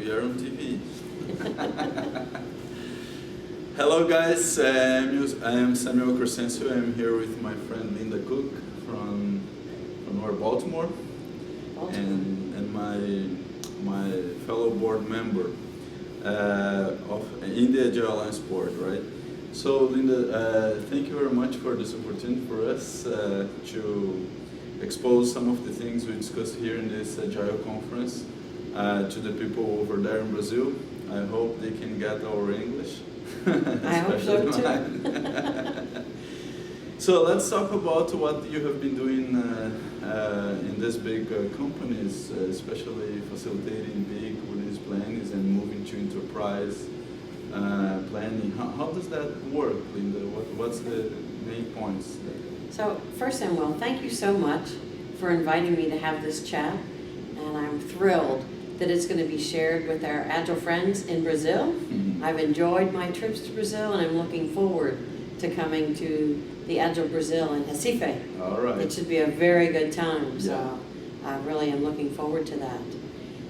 we are on TV. Hello guys, I'm Samuel Crescencio. I'm here with my friend Linda Cook from Baltimore, and my fellow board member in the Agile Alliance board, right? So Linda, thank you very much for this opportunity for us to expose some of the things we discussed here in this Agile conference to the people over there in Brazil. I hope they can get our English. I hope so too. So let's talk about what you have been doing in these big companies, especially facilitating big release plannings and moving to enterprise planning. How does that work, Linda? What's the main points? So first, Samuel, thank you so much for inviting me to have this chat, and I'm thrilled that it's going to be shared with our Agile friends in Brazil. Mm-hmm. I've enjoyed my trips to Brazil, and I'm looking forward to coming to the Agile Brazil in Recife. All right. It should be a very good time, so Yeah. I really am looking forward to that.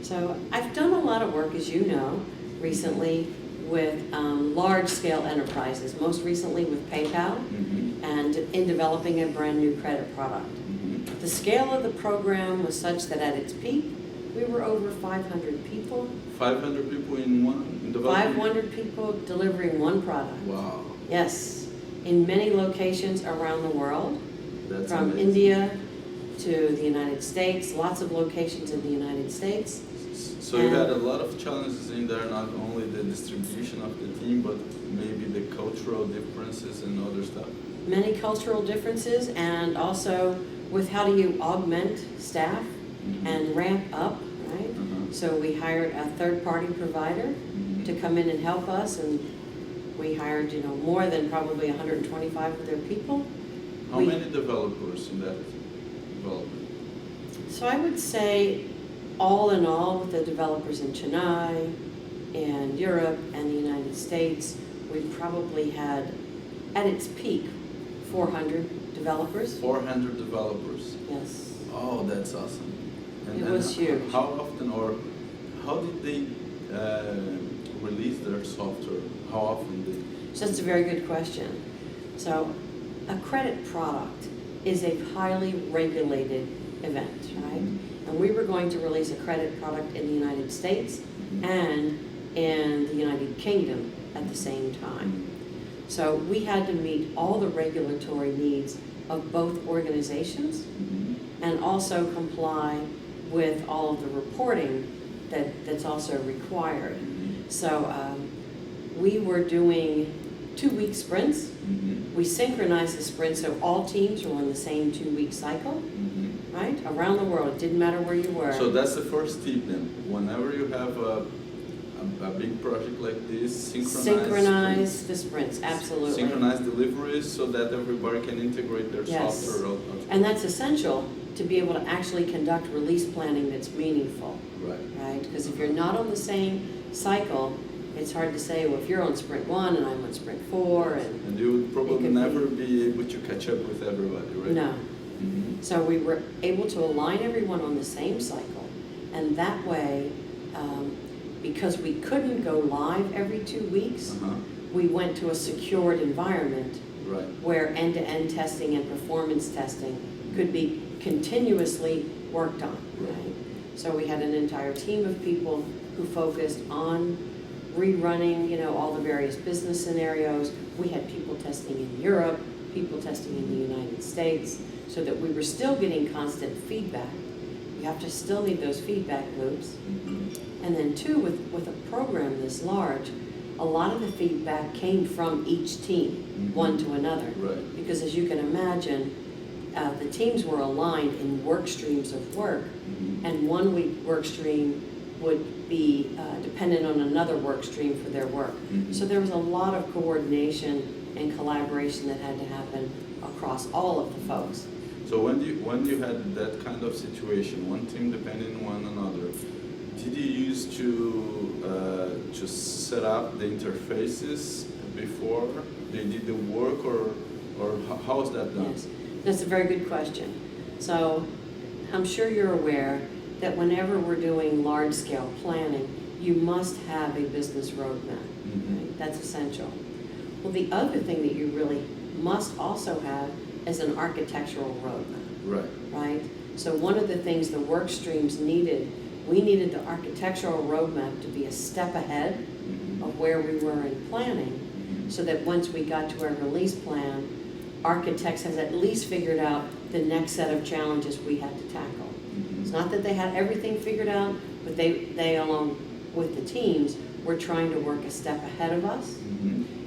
So I've done a lot of work, as you know, recently with large-scale enterprises, most recently with PayPal, Mm-hmm. and in developing a brand new credit product. Mm-hmm. The scale of the program was such that at its peak, we were over 500 people. 500 people in development? 500 people delivering one product. Wow. Yes, in many locations around the world, That's from amazing. India to the United States, lots of locations in the United States. So you had a lot of challenges in there, not only the distribution of the team, but maybe the cultural differences and other stuff. Many cultural differences, and also with how do you augment staff Mm-hmm. and ramp up, right? Uh-huh. So we hired a third-party provider Mm-hmm. to come in and help us, and we hired, more than probably 125 of their people. How many developers in that development? So I would say, all in all, with the developers in Chennai, and Europe, and the United States, we probably had, at its peak, 400 developers. 400 developers. Yes. Oh, that's awesome. It was huge. How often, or how did they release their software? How often did? So that's a very good question. So a credit product is a highly regulated event, right? Mm-hmm. And we were going to release a credit product in the United States Mm-hmm. and in the United Kingdom at the same time. So we had to meet all the regulatory needs of both organizations Mm-hmm. and also comply with all of the reporting that's also required. Mm-hmm. So we were doing 2-week sprints. Mm-hmm. We synchronized the sprints so all teams were on the same 2-week cycle, Mm-hmm. right? Around the world, it didn't matter where you were. So that's the first tip then. Whenever you have a big project like this, synchronize the sprints, absolutely. Synchronize deliveries so that everybody can integrate their Yes. software. And that's essential to be able to actually conduct release planning that's meaningful, Right. right? Because if you're not on the same cycle, it's hard to say, well, if you're on sprint 1 and I'm on sprint 4, And you would probably could never be able to catch up with everybody, right? no. Mm-hmm. So we were able to align everyone on the same cycle, and that way, because we couldn't go live every 2 weeks, Uh-huh. we went to a secured environment Right. where end-to-end testing and performance testing could be continuously worked on, right? So we had an entire team of people who focused on rerunning, all the various business scenarios. We had people testing in Europe, people testing in the United States, so that we were still getting constant feedback. You have to still need those feedback loops. Mm-hmm. And then two, with a program this large, a lot of the feedback came from each team, Mhm. one to another. Right. Because as you can imagine, the teams were aligned in work streams of work, Mm-hmm. and one work stream would be dependent on another work stream for their work. Mhm. So there was a lot of coordination and collaboration that had to happen across all of the folks. So when you had that kind of situation, one team depending on one another, did you use to set up the interfaces before they did the work, or how is that done? Yes, that's a very good question. So I'm sure you're aware that whenever we're doing large-scale planning, you must have a business roadmap. Right? That's essential. Well, the other thing that you really must also have is an architectural roadmap. Right. Right? So one of the things the work streams needed, we needed the architectural roadmap to be a step ahead of where we were in planning, so that once we got to our release plan, architects has at least figured out the next set of challenges we had to tackle. It's not that they had everything figured out, but they along with the teams were trying to work a step ahead of us.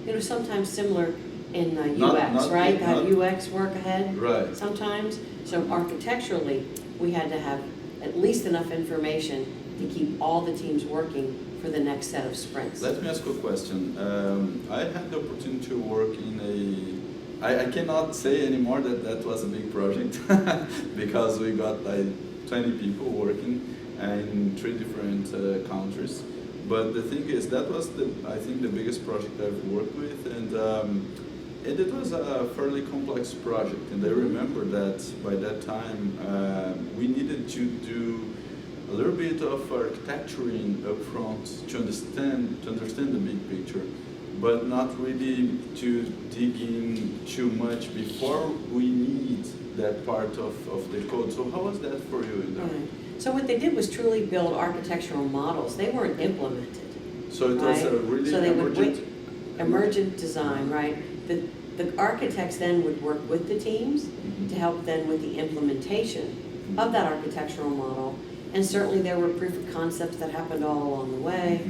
It was sometimes similar in UX, right? Have UX work ahead sometimes. So architecturally, we had to have at least enough information to keep all the teams working for the next set of sprints. Let me ask you a question. I had the opportunity to work in I cannot say anymore that was a big project because we got like 20 people working in 3 different countries. But the thing is, that was I think the biggest project I've worked with, and it was a fairly complex project. And I remember that by that time we needed to do a little bit of architecturing up front to understand the big picture, but not really to dig in too much before we need that part of the code. So how was that for you in there? Right. So what they did was truly build architectural models. They weren't implemented. So it was a really emergent design, right? The architects then would work with the teams to help them with the implementation of that architectural model. And certainly there were proof of concepts that happened all along the way,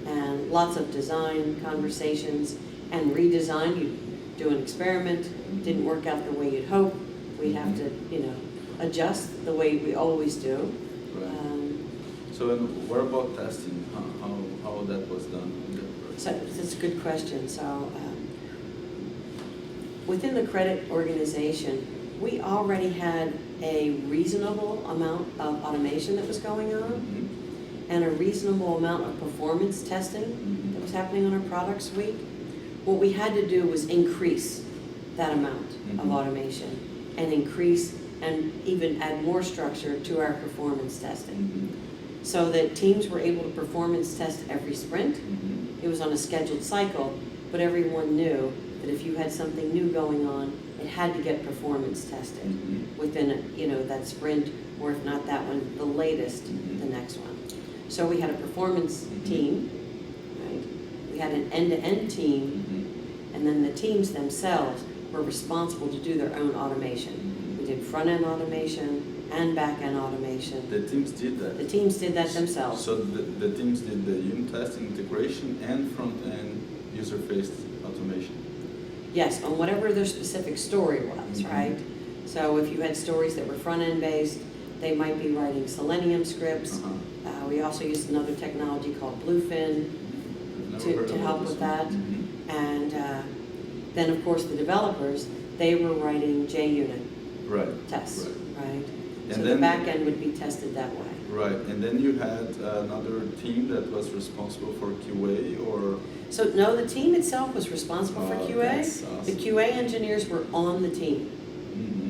and lots of design conversations and redesign. You do an experiment, didn't work out the way you'd hope. We'd have to, adjust the way we always do. Right. So what about testing? How that was done? So that's a good question. So within the credit organization, we already had a reasonable amount of automation that was going on, and a reasonable amount of performance testing that was happening on our product suite. What we had to do was increase that amount of automation and increase and even add more structure to our performance testing, so that teams were able to performance test every sprint. It was on a scheduled cycle, but everyone knew that if you had something new going on, it had to get performance tested within that sprint, or if not that one, the latest, the next one. So we had a performance team, right? We had an end-to-end team, and then the teams themselves were responsible to do their own automation. We did front-end automation and back-end automation. The teams did that? The teams did that themselves. So the teams did the unit testing, integration, and front-end user-faced automation? Yes, on whatever their specific story was, right? So if you had stories that were front-end based, they might be writing Selenium scripts. We also used another technology called Bluefin to help with that. And then, of course, the developers, they were writing JUnit tests, right? And so then the back end would be tested that way. Right, and then you had another team that was responsible for QA, or? So no, the team itself was responsible for QA. That's awesome. The QA engineers were on the team,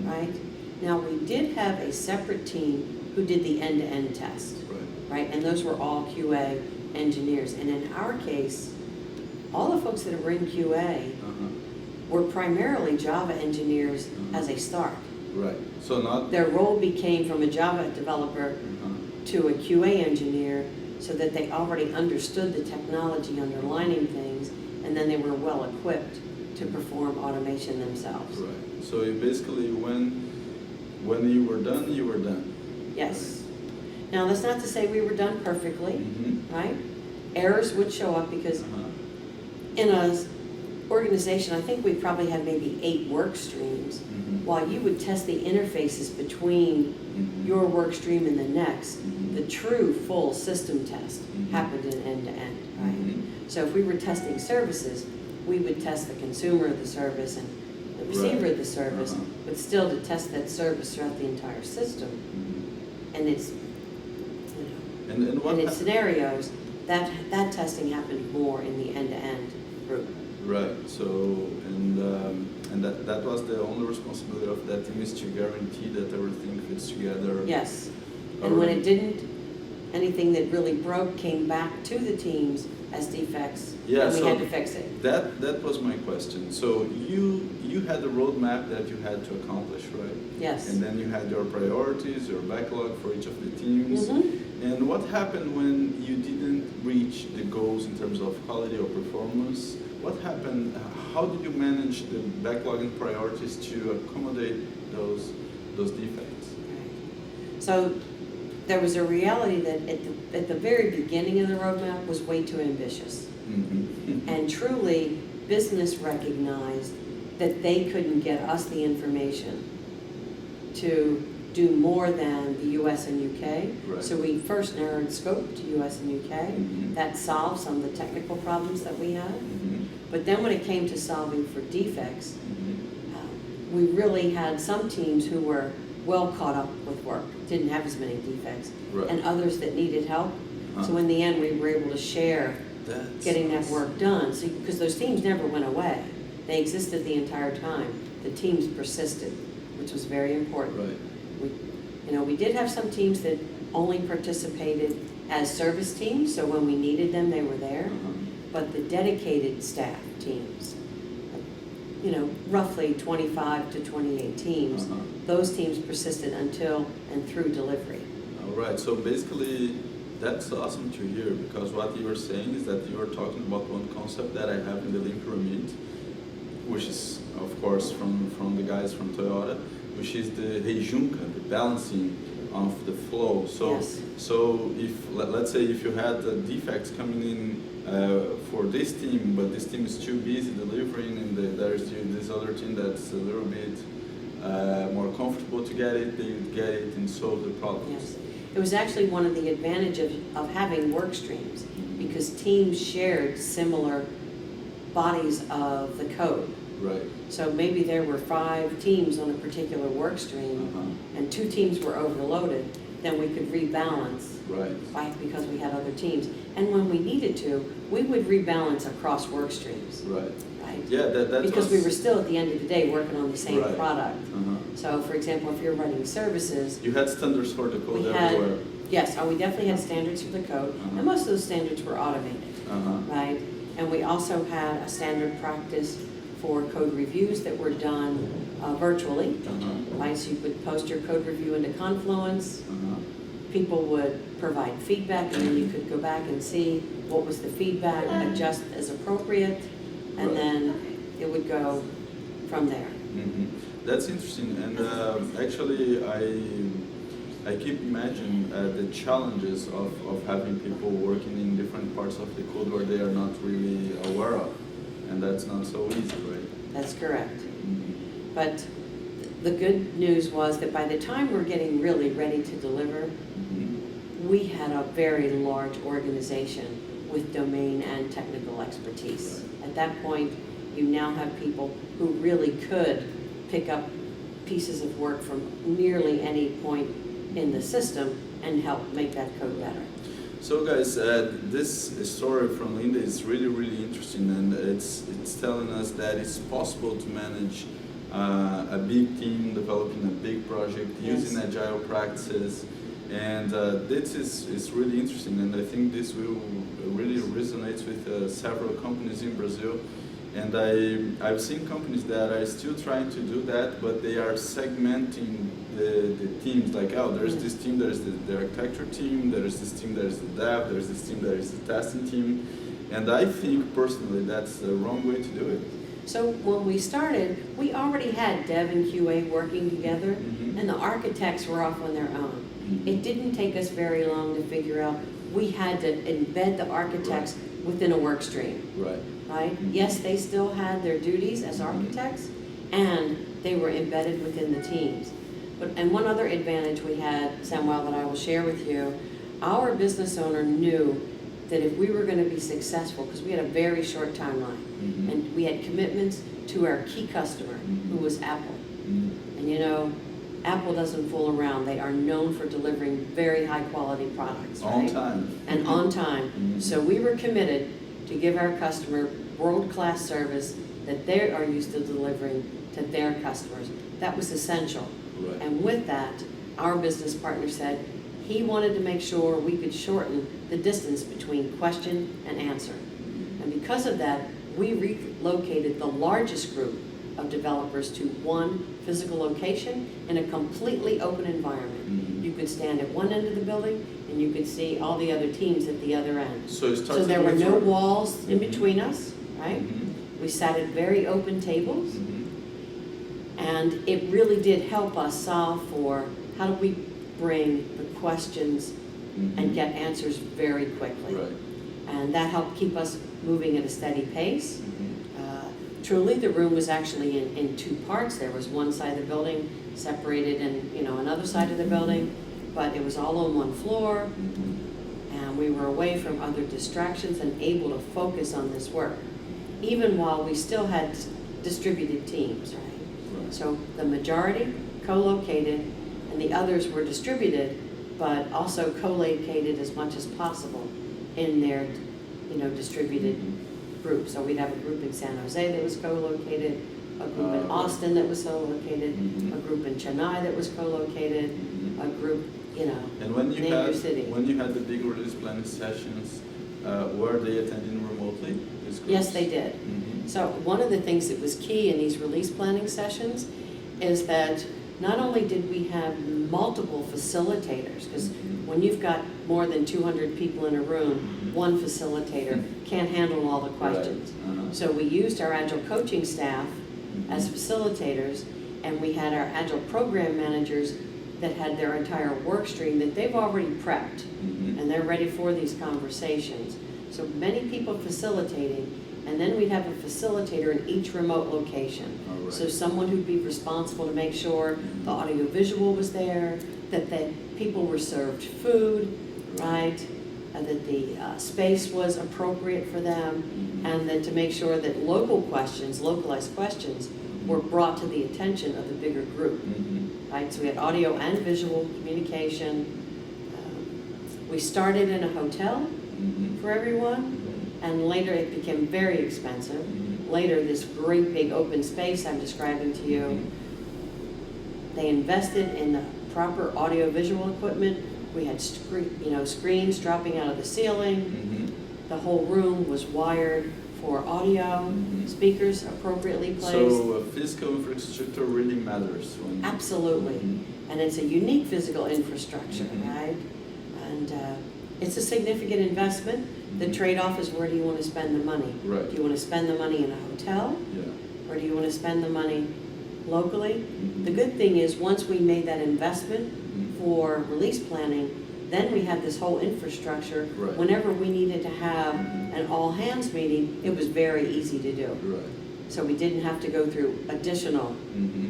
right? Now, we did have a separate team who did the end-to-end test, right? And those were all QA engineers. And in our case, all the folks that were in QA were primarily Java engineers as a start. Right, so not... Their role became from a Java developer to a QA engineer, so that they already understood the technology underlining things, and then they were well equipped to perform automation themselves. Right, so you basically, when you were done, you were done. Yes. Now, that's not to say we were done perfectly, right? Errors would show up because in a organization, I think we probably had maybe 8 work streams. While you would test the interfaces between your work stream and the next, the true full system test happened in end-to-end, right? So if we were testing services, we would test the consumer of the service and the receiver of the service, but still to test that service throughout the entire system. And it's, and in scenarios, that testing happened more in the end-to-end group. Right, so, and that was the only responsibility of that team, is to guarantee that everything fits together. Yes, and when it didn't, anything that really broke came back to the teams as defects, Yeah, and we so had to fix it. that was my question. So you had a roadmap that you had to accomplish, right? Yes. And then you had your priorities, your backlog for each of the teams. Mhm. And what happened when you didn't reach the goals in terms of quality or performance? What happened? How did you manage the backlog and priorities to accommodate those defects? Right. So there was a reality that at the very beginning of the roadmap was way too ambitious. Mm-hmm. And truly, business recognized that they couldn't get us the information to do more than the US and UK. Right. So we first narrowed scope to US and UK. Mhm. That solved some of the technical problems that we had. Mm-hmm. But then when it came to solving for defects, Mm-hmm. we really had some teams who were well caught up with work, didn't have as many defects, Right. and others that needed help. Uh-huh. So in the end, we were able to share That's getting that awesome. work done. So, because those teams never went away. They existed the entire time. The teams persisted, which was very important. Right. We did have some teams that only participated as service teams, so when we needed them, they were there. Uh-huh. But the dedicated staff teams, roughly 25 to 28 teams, Uh-huh. those teams persisted until and through delivery. All right, so basically that's awesome to hear, because what you were saying is that you were talking about one concept that I have in the Lean Pyramid, which is of course from the guys from Toyota, which is the rejunca, the balancing of the flow. So Yes. so if let's say if you had defects coming in for this team, but this team is too busy delivering, and there's this other team that's a little bit more comfortable to get it, they would get it and solve the problems. Yes. It was actually one of the advantages of having work streams, because teams shared similar bodies of the code. Right. So maybe there were 5 teams on a particular work stream, Uh-huh. and 2 teams were overloaded, then we could rebalance Right. because we had other teams. And when we needed to, we would rebalance across work streams, Right. right? Yeah, that Because was, we were still, at the end of the day, working on the same Right. product. Uh-huh. So, for example, if you're running services, You had standards for the code we had, everywhere. yes, we definitely had standards for the code, Uh-huh. and most of those standards were automated, Uh-huh. right? And we also had a standard practice for code reviews that were done virtually, Uh-huh. right? So you would post your code review into Confluence, Uh-huh. people would provide feedback, and then you could go back and see what was the feedback, adjust as appropriate, and Right. then it would go from there. Mhm. That's interesting, and actually, I keep imagining the challenges of having people working in different parts of the code where they are not really aware of, and that's not so easy, right? That's correct. Mhm. But the good news was that by the time we're getting really ready to deliver, Mhm. we had a very large organization with domain and technical expertise. At that point, you now have people who really could pick up pieces of work from nearly any point in the system and help make that code better. So guys, this story from Linda is really, really interesting, and it's telling us that it's possible to manage a big team developing a big project using Yes. agile practices, and this is really interesting, and I think this will really resonate with several companies in Brazil. And I've seen companies that are still trying to do that, but they are segmenting the teams. Like, oh, there's this team, there's the architecture team, there's this team, there's the dev, there's this team, there's the testing team. And I think personally that's the wrong way to do it. So when we started, we already had dev and QA working together, Mhm. and the architects were off on their own. Mhm. It didn't take us very long to figure out we had to embed the architects within a work stream, Right. right? Mhm. Yes, they still had their duties as architects, and they were embedded within the teams. And one other advantage we had, Samuel, that I will share with you, our business owner knew that if we were going to be successful, because we had a very short timeline, Mhm. and we had commitments to our key customer, who was Apple. Mhm. And Apple doesn't fool around. They are known for delivering very high quality products, On right? time. And on time. Mhm. So we were committed to give our customer world-class service that they are used to delivering to their customers. That was essential. Right. And with that, our business partner said, he wanted to make sure we could shorten the distance between question and answer. And because of that, we relocated the largest group of developers to one physical location in a completely open environment. Mhm. You could stand at one end of the building and you could see all the other teams at the other end. So it started So there were with no your- walls in Mhm. between us, right? Mhm. We sat at very open tables. Mhm. And it really did help us solve for how do we bring the questions and Mhm. get answers very quickly. Right. And that helped keep us moving at a steady pace. Mhm. Truly, the room was actually in two parts. There was one side of the building separated and, another side of the building, but it was all on one floor, Mhm. and we were away from other distractions and able to focus on this work, even while we still had distributed teams, right? Right. So the majority co-located and the others were distributed, but also co-located as much as possible in their, distributed groups. So we'd have a group in San Jose that was co-located, a group in Austin that was co-located, Mhm. a group in Chennai that was co-located, Mhm. a group, And when you name your city. had the big release planning sessions, were they attending remotely? These groups? Yes, they did. Mhm. So one of the things that was key in these release planning sessions is that not only did we have multiple facilitators, because Mhm. when you've got more than 200 people in a room, Mhm. one facilitator can't handle all the Right. questions. Uh-huh. So we used our Agile coaching staff Mhm. as facilitators, and we had our Agile program managers that had their entire work stream that they've already prepped, Mhm. and they're ready for these conversations. So many people facilitating, and then we'd have a facilitator in each remote location. All right. So someone who'd be responsible to make sure the audio visual was there, that the people were served food, right? And that the space was appropriate for them, Mhm. and then to make sure that local questions, localized questions, were brought to the attention of the bigger group, Mhm. right? So we had audio and visual communication. We started in a hotel Mhm. for everyone, and later it became very expensive. Mhm. Later, this great big open space I'm describing to you, they invested in the proper audio-visual equipment. We had screens dropping out of the ceiling. Mhm. The whole room was wired for audio, Mhm. speakers appropriately placed. So physical infrastructure really matters when. Absolutely. Mhm. And it's a unique physical infrastructure, Mhm. right? And it's a significant investment. The Mhm. trade-off is, where do you want to spend the money? Right. Do you want to spend the money in a hotel, Yeah. or do you want to spend the money locally? Mhm. The good thing is, once we made that investment Mhm. for release planning, then we had this whole infrastructure. Right. Whenever we needed to have Mhm. an all-hands meeting, it was very easy to do. Right. So we didn't have to go through additional Mhm.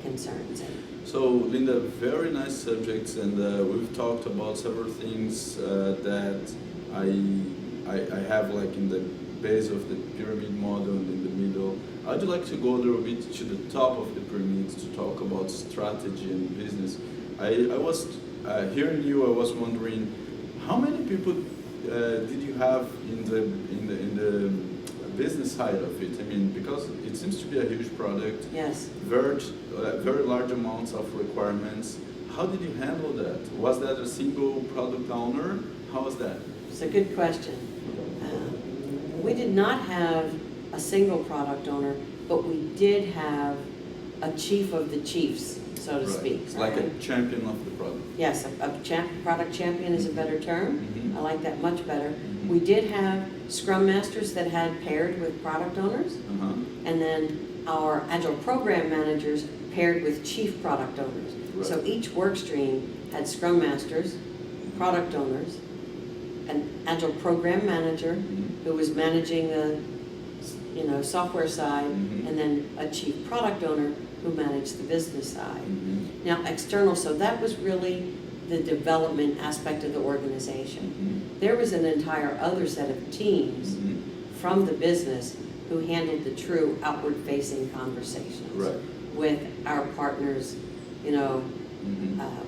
concerns. So, Linda, very nice subjects, and we've talked about several things that I have like in the base of the pyramid model and in the middle. I'd like to go a little bit to the top of the pyramid to talk about strategy and business. I was hearing you. I was wondering, how many people did you have in the business side of it? I mean, because it seems to be a huge product. Yes. Very large amounts of requirements. How did you handle that? Was that a single product owner? How was that? It's a good question. We did not have a single product owner, but we did have a chief of the chiefs, so to Right. speak. It's like a right? champion of the product. Yes, a product champion is a better term. Mhm. I like that much better. Mhm. We did have Scrum Masters that had paired with product owners, Uh-huh. and then our Agile program managers paired with chief product owners. Right. So each work stream had Scrum Masters, product owners, an Agile program manager Mhm. who was managing the software side, Mhm. and then a chief product owner who managed the business side. Mhm. Now, external, so that was really the development aspect of the organization. Mhm. There was an entire other set of teams Mhm. from the business who handled the true outward-facing conversations Right. with our partners, Mhm.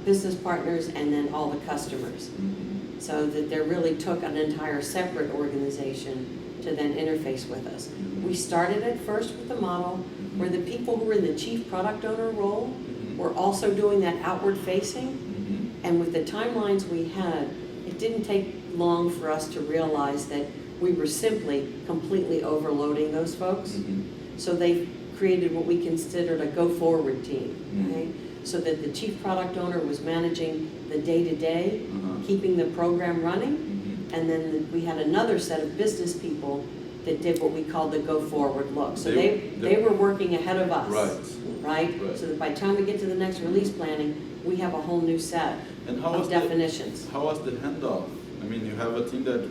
business partners, and then all the customers. Mhm. So that there really took an entire separate organization to then interface with us. We started at first with the model where the people who were in the chief product owner role Mhm. were also doing that outward facing, Mhm. And with the timelines we had, it didn't take long for us to realize that we were simply completely overloading those folks. Mm-hmm. So they created what we considered a go-forward team, Mm-hmm. okay? So that the chief product owner was managing the day-to-day, Uh-huh. keeping the program running, Mm-hmm. and then we had another set of business people that did what we called the go-forward look. So they were working ahead of us. Right. Right? So that by the time we get to the next release planning, we have a whole new set And how of was definitions. how was the handoff? I mean, you have a team that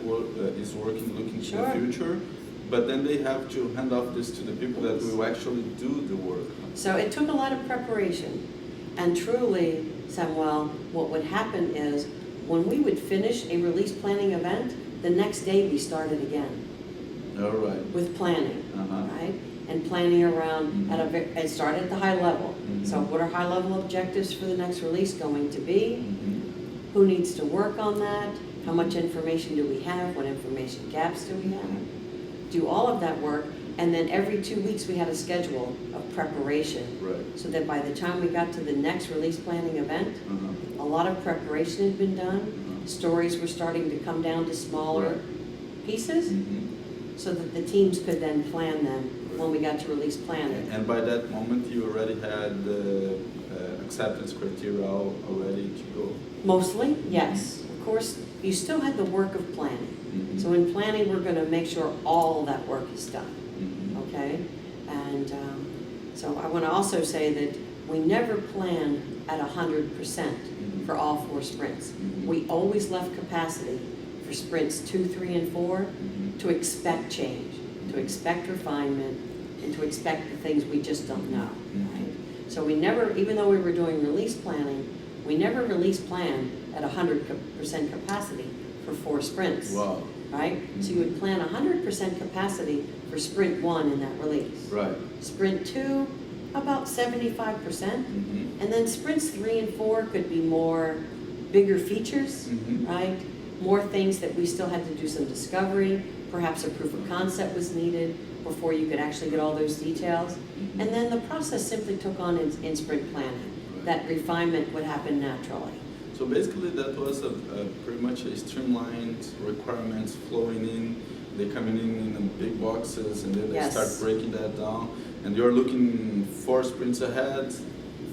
is working, looking to Sure. the future, but then they have to hand off this to the people that will actually do the work. So it took a lot of preparation. And truly, Samuel, what would happen is when we would finish a release planning event, the next day we started again All right. with planning, Uh-huh. right? And planning around Mhm. it started at the high level. Mhm. So what are high level objectives for the next release going to be? Mm-hmm. Who needs to work on that? How much information do we have? What information gaps do we have? Do all of that work, and then every 2 weeks we had a schedule of preparation, Right. so that by the time we got to the next release planning event, Uh-huh. a lot of preparation had been done. Uh-huh. Stories were starting to come down to smaller pieces, Mm-hmm. so that the teams could then plan them when we got to release planning. And by that moment, you already had the acceptance criteria all ready to go. Mostly, yes. Of course, you still had the work of planning. Mhm. So in planning, we're going to make sure all that work is done. Mhm. Okay? And so I want to also say that we never plan at 100% for all 4 sprints. Mhm. We always left capacity for sprints 2, 3, and 4 Mhm. to expect change, to expect refinement, and to expect the things we just don't know. Right? So we never, even though we were doing release planning, we never release planned at 100% capacity for 4 sprints. Wow. Right? So you would plan 100% capacity for sprint 1 in that release. Right. Sprint 2, about 75%. Mm-hmm. And then sprints 3 and 4 could be more bigger features, Mhm. right? More things that we still had to do some discovery. Perhaps a proof of concept was needed before you could actually get all those details. Mhm. And then the process simply took on in sprint planning. That refinement would happen naturally. So basically, that was pretty much a streamlined requirements flowing in. They coming in big boxes, and then they Yes. start breaking that down. And you're looking 4 sprints ahead.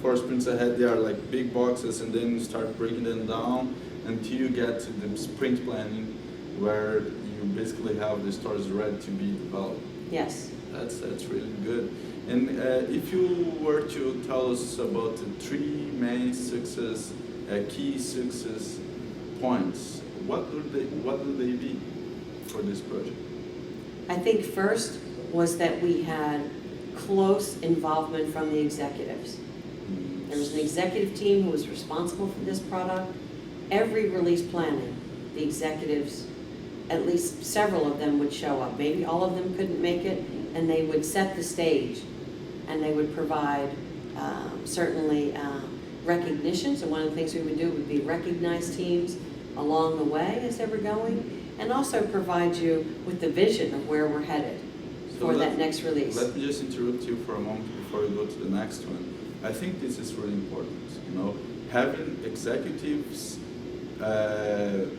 4 sprints ahead, they are like big boxes, and then you start breaking them down until you get to the sprint planning, where you basically have the stories ready to be developed. Yes. That's really good. And if you were to tell us about the 3 main key success points, what would they be for this project? I think first was that we had close involvement from the executives. There was an executive team who was responsible for this product. Every release planning, the executives, at least several of them would show up. Maybe all of them couldn't make it, and they would set the stage, and they would provide certainly recognition. So one of the things we would do would be recognize teams along the way as they were going, and also provide you with the vision of where we're headed for that next release. Let me just interrupt you for a moment before we go to the next one. I think this is really important. Having executives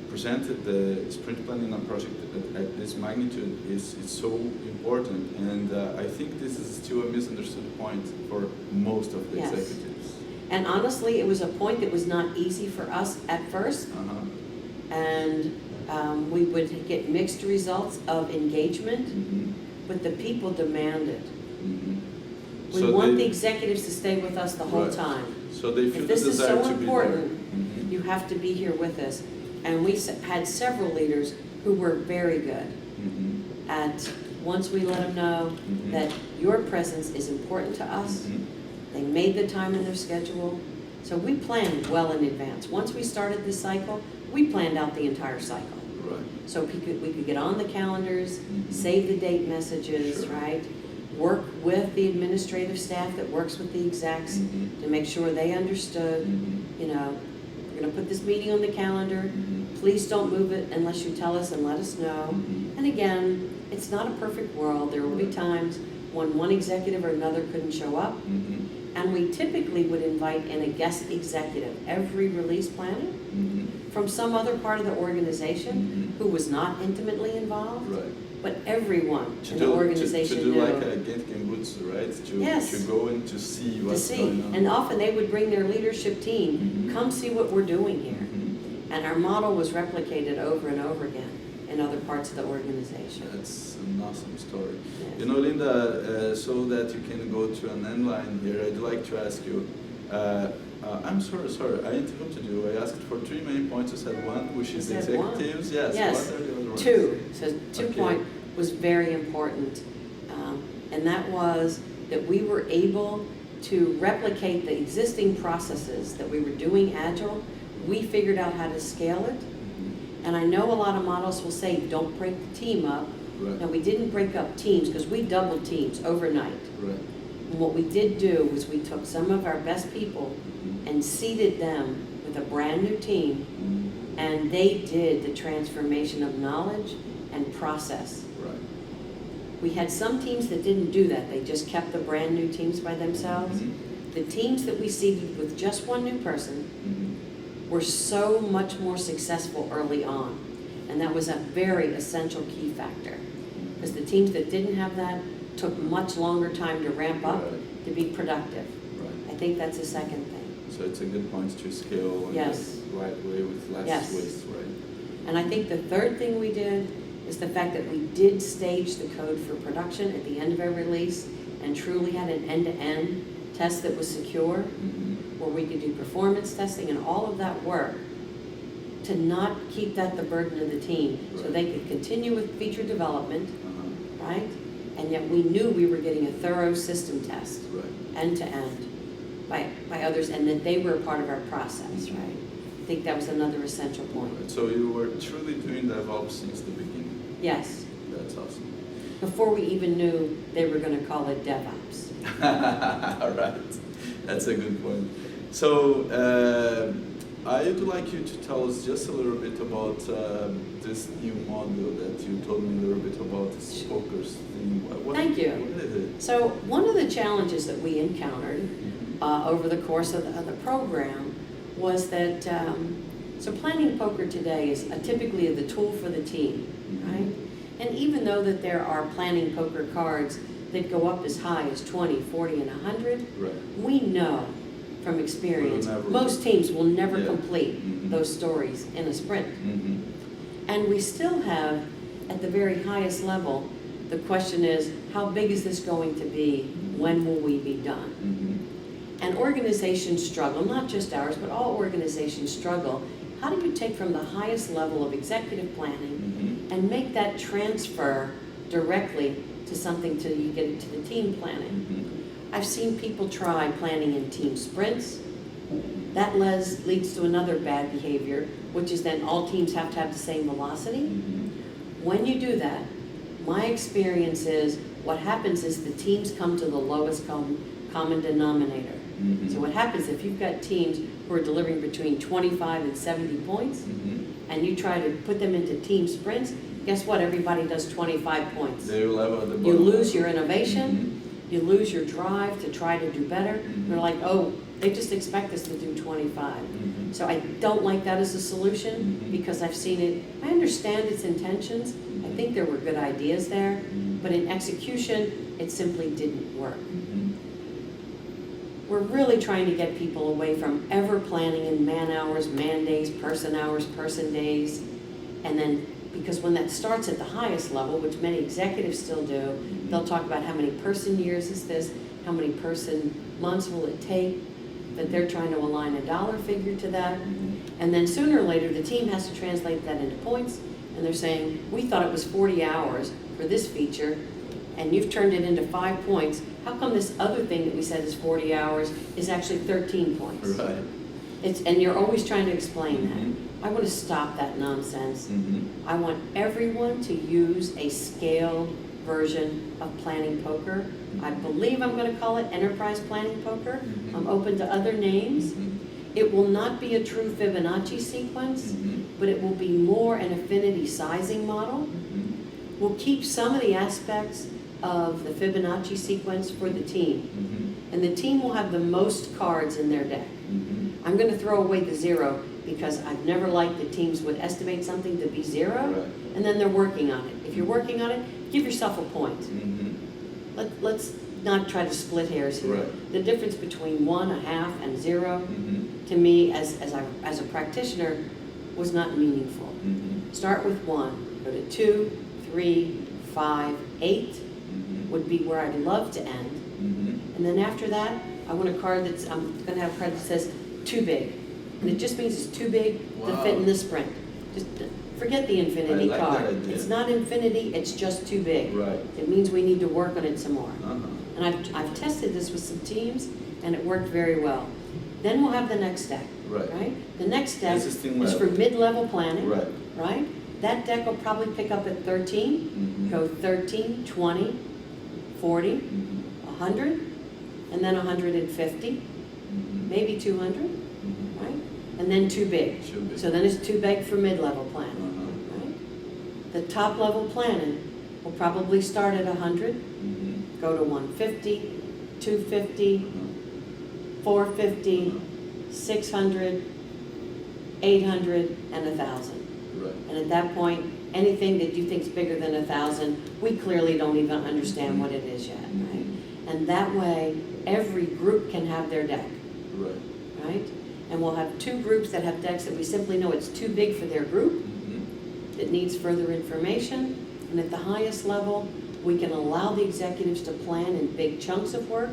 presented the sprint planning on project at this magnitude is so important, and I think this is still a misunderstood point for most of the Yes. executives. And honestly, it was a point that was not easy for us at first, Uh-huh. and we would get mixed results of engagement, Mm-hmm. but the people demanded. Mm-hmm. We want the executives to stay with us the whole Right. time. So they feel If the this is desire so to be important, there. Mhm. you have to be here with us. And we had several leaders who were very good Mhm. at, once we let them know Mhm. that your presence is important to us, Mhm. they made the time in their schedule. So we planned well in advance. Once we started this cycle, we planned out the entire cycle. Right. So we could get on the calendars, Mhm. save the date messages, Sure. right? Work with the administrative staff that works with the execs Mhm. to make sure they understood, Mhm. we're gonna put this meeting on the calendar. Mhm. Please don't move it unless you tell us and let us know. Mhm. And again, it's not a perfect world. There will be Right. times when one executive or another couldn't show up. Mm-hmm. And we typically would invite in a guest executive, every release planner, Mm-hmm. from some other part of the organization Mm-hmm. who was not intimately involved. Right. But everyone To in the do, organization to do knew. like a Genken Butsu, right? Yes. To go and to see To what's see, going on. and often they would bring their leadership team, Mhm. come see what we're doing here. Mhm. And our model was replicated over and over again in other parts of the organization. That's an awesome story. Yes. You know, Linda, so that you can go to an end line here, I'd like to ask you, I'm sorry, I interrupted you. I asked for 3 main points. You said 1, which is You said one? executives. Yes. Yes. What are the other ones? 2, so 2 Okay. point was very important. And that was that we were able to replicate the existing processes that we were doing Agile. We figured out how to scale it. Mhm. And I know a lot of models will say, don't break the team up. Right. Now, we didn't break up teams because we doubled teams overnight. Right. And what we did do was we took some of our best people Mhm. and seeded them with a brand new team, Mhm. and they did the transformation of knowledge and process. Right. We had some teams that didn't do that. They just kept the brand new teams by themselves. Mhm. The teams that we seeded with just one new person Mhm. were so much more successful early on. And that was a very essential key factor. Because the teams that didn't have that took much longer time to ramp up Right. to be productive. Right. I think that's the second thing. So it's a good point to scale in Yes. the right way with less Yes. waste, right? And I think the third thing we did is the fact that we did stage the code for production at the end of our release and truly had an end-to-end test that was secure, Mhm. where we could do performance testing and all of that work to not keep that the burden of the team, so Right. they could continue with feature development, Uh-huh. right? And yet we knew we were getting a thorough system test, Right. end to end, by others, and that they were a part of our process, right? I think that was another essential point. Right. So you were truly doing DevOps since the beginning. Yes, That's awesome. before we even knew they were going to call it DevOps. Right. That's a good point. So I would like you to tell us just a little bit about this new model that you told me a little bit about, this focus thing. Thank you. What is it? So one of the challenges that we encountered Mhm. over the course of the program was that, so planning poker today is typically the tool for the team, right? And even though that there are planning poker cards that go up as high as 20, 40, and 100, Right. we know from experience, Will never- most teams will never Yeah. complete Mhm. those stories in a sprint. Mhm. And we still have, at the very highest level, the question is, how big is this going to be? When will we be done? Mhm. And organizations struggle, not just ours, but all organizations struggle. How do you take from the highest level of executive planning Mhm. and make that transfer directly to something till you get into the team planning? Mhm. I've seen people try planning in team sprints. That leads to another bad behavior, which is then all teams have to have the same velocity. Mhm. When you do that, my experience is what happens is the teams come to the lowest common denominator. Mhm. So what happens if you've got teams who are delivering between 25 and 70 points, Mhm. and you try to put them into team sprints, guess what? Everybody does 25 points. They will have at the You bottom. lose your innovation, you lose your drive to try to do better. Mhm. They're like, oh, they just expect us to do 25. Mhm. So I don't like that as a solution Mhm. because I've seen it. I understand its intentions. I think there were good ideas there, Mhm. but in execution, it simply didn't work. Mhm. We're really trying to get people away from ever planning in man hours, man days, person days. And then, because when that starts at the highest level, which many executives still do, they'll talk about how many person years is this, how many person months will it take, that they're trying to align a dollar figure to that. Mhm. And then sooner or later, the team has to translate that into points, and they're saying, we thought it was 40 hours for this feature, and you've turned it into 5 points. How come this other thing that we said is 40 hours is actually 13 points? Right. And you're always trying to explain Mhm. that. I want to stop that nonsense. Mhm. I want everyone to use a scaled version of planning poker. I believe I'm going to call it enterprise planning poker. Mhm. I'm open to other names. Mhm. It will not be a true Fibonacci sequence, Mhm. but it will be more an affinity sizing model. Mhm. We'll keep some of the aspects of the Fibonacci sequence for the team. Mm-hmm. And the team will have the most cards in their deck. Mm-hmm. I'm going to throw away the 0 because I've never liked that teams would estimate something to be 0, Right. and then they're working on it. If you're working on it, give yourself a point. Mm-hmm. Let's not try to split hairs here. Right. The difference between 1, a half, and 0, Mm-hmm. to me, as a practitioner, was not meaningful. Mm-hmm. Start with 1, go to 2, 3, 5, 8 Mm-hmm. would be where I'd love to end. Mm-hmm. And then after that, I want a card that's, I'm going to have a card that says too big. And it just means it's too big to Wow. fit in this sprint. Just forget the infinity I like card. that idea. It's not infinity, it's just too big. Right. It means we need to work on it some more. Uh-huh. And I've tested this with some teams, and it worked very well. Then we'll have the next deck, Right. right? The next deck Existing is for level. mid-level planning, Right. right? That deck will probably pick up at 13, Mm-hmm. go 13, 20, 40, Mm-hmm. 100, and then 150, Mm-hmm. maybe 200, Mm-hmm. right? And then too big. Too big. So then it's too big for mid-level planning, Uh-huh. right? The top-level planning will probably start at 100, Mm-hmm. go to 150, 250, Uh-huh. 450, 600, 800, and 1,000. Right. And at that point, anything that you think is bigger than 1,000, we clearly don't even understand what it is yet, right? And that way, every group can have their deck, Right. right? And we'll have 2 groups that have decks that we simply know it's too big for their group, Mm-hmm. that needs further information. And at the highest level, we can allow the executives to plan in big chunks of work,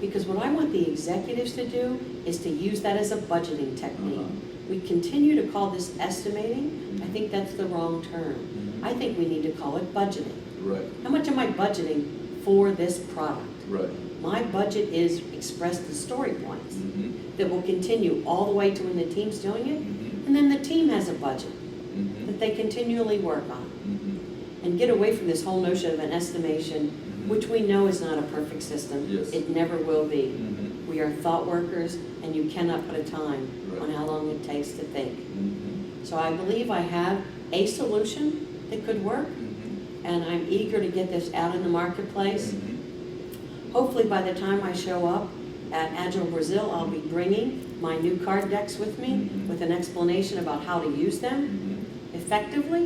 because what I want the executives to do is to use that as a budgeting technique. Uh-huh. We continue to call this estimating. I think that's the wrong term. Mhm. I think we need to call it budgeting. Right. How much am I budgeting for this product? Right. My budget is expressed in story points Mm-hmm. that will continue all the way to when the team's doing it. Mm-hmm. And then the team has a budget Mm-hmm. that they continually work on. Mm-hmm. And get away from this whole notion of an estimation, Mhm. which we know is not a perfect system. Yes. It never will be. Mm-hmm. We are thought workers, and you cannot put a time Right. on how long it takes to think. Mm-hmm. So I believe I have a solution that could work, Mm-hmm. and I'm eager to get this out in the marketplace. Mm-hmm. Hopefully by the time I show up at Agile Brazil, I'll be bringing my new card decks with me Mhm. with an explanation about how to use them Mm-hmm. effectively,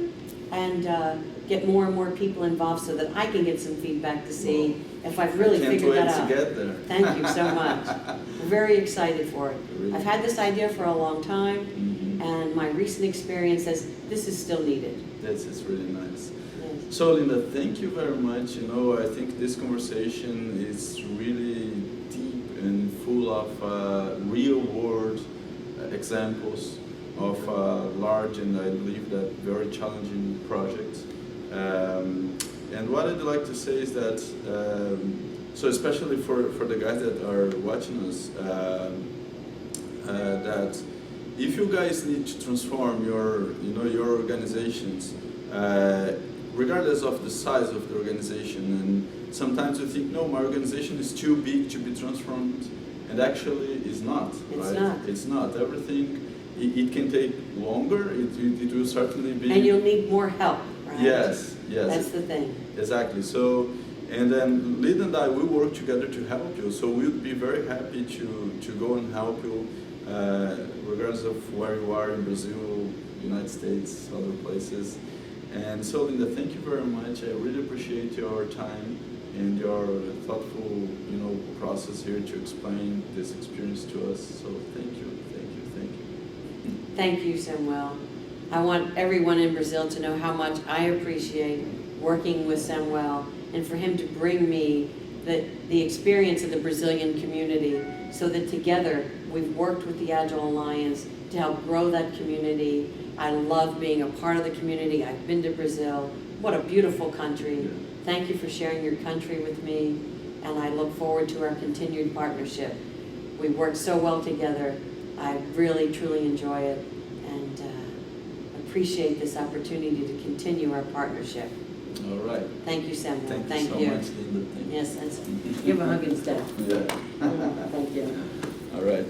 and get more and more people involved so that I can get some feedback to see if I've really figured that out. Can't wait to get there. Thank you so much. I'm very excited for it. Really? I've had this idea for a long time, Mhm. and my recent experience says this is still needed. This is really nice. Yes. So Linda, thank you very much. You know, I think this conversation is really deep and full of real world examples of large and I believe that very challenging projects. And what I'd like to say is that, so especially for the guys that are watching us, that if you guys need to transform your organizations, regardless of the size of the organization, and sometimes you think, no, my organization is too big to be transformed, and actually it's not. It's right? not. It's not. Everything, it can take longer. It will certainly be. And you'll need more help, right? Yes. Yes. That's the thing. Exactly. So, and then Lid and I, we work together to help you. So we'll be very happy to go and help you, regardless of where you are in Brazil, United States, other places. And so, Linda, thank you very much. I really appreciate your time and your thoughtful, process here to explain this experience to us. So, thank you, thank you, thank you. Thank you, Samuel. I want everyone in Brazil to know how much I appreciate working with Samuel, and for him to bring me the experience of the Brazilian community, so that together we've worked with the Agile Alliance to help grow that community. I love being a part of the community. I've been to Brazil. What a beautiful country. Thank you for sharing your country with me, and I look forward to our continued partnership. We work so well together. I really, truly enjoy it, and appreciate this opportunity to continue our partnership. All right. Thank you, Samuel. Thank you so much, Linda. Thank you. Yes, give a hug instead. Yeah. Thank you. All right.